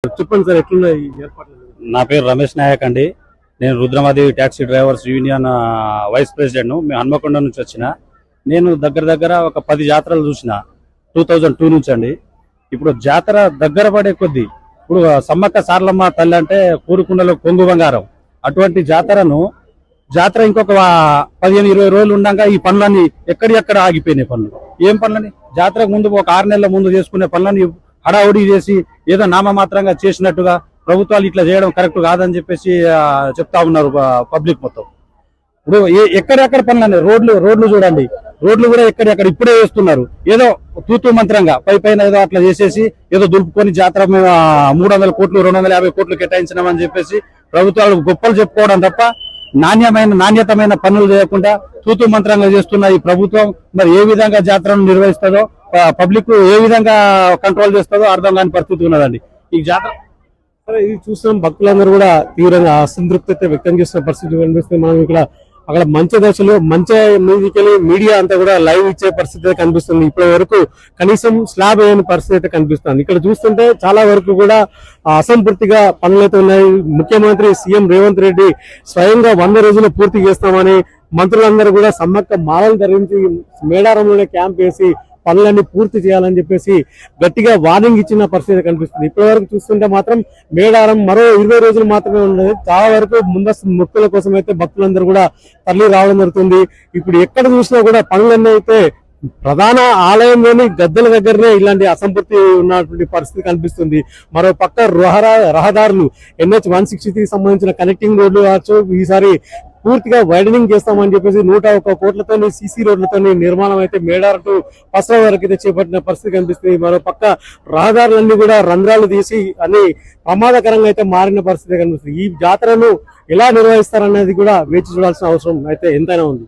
చెప్పండి సార్, ఎట్లున్నాయి ఏర్పాట్లు? నా పేరు రమేష్ నాయక్ అండి. నేను Rudramadevi taxi drivers union vice president. మేము హన్మకొండ నుంచి వచ్చిన. నేను దగ్గర ఒక 10 జాతరలు చూసిన 2002 నుంచి అండి. ఇప్పుడు జాతర దగ్గర పడే కొద్దీ ఇప్పుడు సమ్మక్క సారలమ్మ తల్లి అంటే కూరుకుండలో కొంగు బంగారం. అటువంటి జాతర ఇంకొక 15-20 రోజులు ఉండగా ఈ పనులన్నీ ఎక్కడెక్కడ ఆగిపోయినాయి. పనులు ఏం పనులని జాతరకు ముందు ఒక 6 నెలల ముందు చేసుకునే పనులని హడావుడి చేసి ఏదో నామమాత్రంగా చేసినట్టుగా ప్రభుత్వాలు ఇట్లా చేయడం కరెక్ట్ కాదని చెప్పేసి చెప్తా ఉన్నారు పబ్లిక్ మొత్తం. ఇప్పుడు ఎక్కడెక్కడ పనులు రోడ్లు చూడండి, రోడ్లు కూడా ఎక్కడెక్కడ ఇప్పుడే వేస్తున్నారు. ఏదో తూతూ మంత్రంగా పైన ఏదో అట్లా చేసేసి ఏదో దులుపుకొని జాతర 300 కోట్లు 250 కోట్లు కేటాయించినామని చెప్పేసి ప్రభుత్వాలు గొప్పలు చెప్పుకోవడం తప్ప నాణ్యతమైన పనులు చేయకుండా తూతూ మంత్రంగా చేస్తున్న ఈ ప్రభుత్వం మరి ఏ విధంగా జాతరను నిర్వహిస్తుందో, పబ్లిక్ ఏ విధంగా కంట్రోల్ చేస్తుందో అర్థం కాని పరిస్థితి ఉన్నదండి ఈ జాతర. ఇది చూస్తున్నాం, భక్తులందరూ కూడా తీవ్రంగా అసంతృప్తి వ్యక్తం చేస్తున్న పరిస్థితి కనిపిస్తుంది. మనం ఇక్కడ అక్కడ మంచి దశలో మీడియా అంతా కూడా లైవ్ ఇచ్చే పరిస్థితి కనిపిస్తుంది. ఇప్పటి వరకు కనీసం స్లాబ్ అయిన పరిస్థితి అయితే కనిపిస్తుంది. ఇక్కడ చూస్తుంటే చాలా వరకు కూడా అసంపూర్తిగా పనులైతే ఉన్నాయి. ముఖ్యమంత్రి సీఎం రేవంత్ రెడ్డి స్వయంగా 100 రోజులు పూర్తి చేస్తామని మంత్రులందరూ కూడా సమ్మక్క మాలలు ధరించి మేడారంలోనే క్యాంప్ వేసి పనులన్నీ పూర్తి చేయాలని చెప్పేసి గట్టిగా వార్నింగ్ ఇచ్చిన పరిస్థితి కనిపిస్తుంది. ఇప్పటి వరకు చూస్తుంటే మాత్రం మేడారం మరో 20 రోజులు మాత్రమే ఉన్నది. చాలా వరకు ముందస్తు మొక్కుల కోసం అయితే భక్తులందరూ కూడా తరలి రావడం జరుగుతుంది. ఇప్పుడు ఎక్కడ చూసినా కూడా పనులన్నీ అయితే ప్రధాన ఆలయంలోని గద్దెల దగ్గరనే ఇలాంటి అసంపూర్తి ఉన్నటువంటి పరిస్థితి కనిపిస్తుంది. మరో పక్క రహదారులు NH 163 సంబంధించిన కనెక్టింగ్ రోడ్లు కావచ్చు, ఈసారి పూర్తిగా వైడనింగ్ చేస్తామని చెప్పేసి 101 కోట్లతో సీసీ రోడ్లతో నిర్మాణం అయితే మేడారం టు పసరా వరకు అయితే చేపట్టిన పరిస్థితి కనిపిస్తుంది. మరో పక్క రహదారులన్నీ కూడా రంధ్రాలు తీసి అన్ని ప్రమాదకరంగా అయితే మారిన పరిస్థితి కనిపిస్తుంది. ఈ జాతరను ఎలా నిర్వహిస్తారనేది కూడా వేచి చూడాల్సిన అవసరం అయితే ఎంతైనా ఉంది.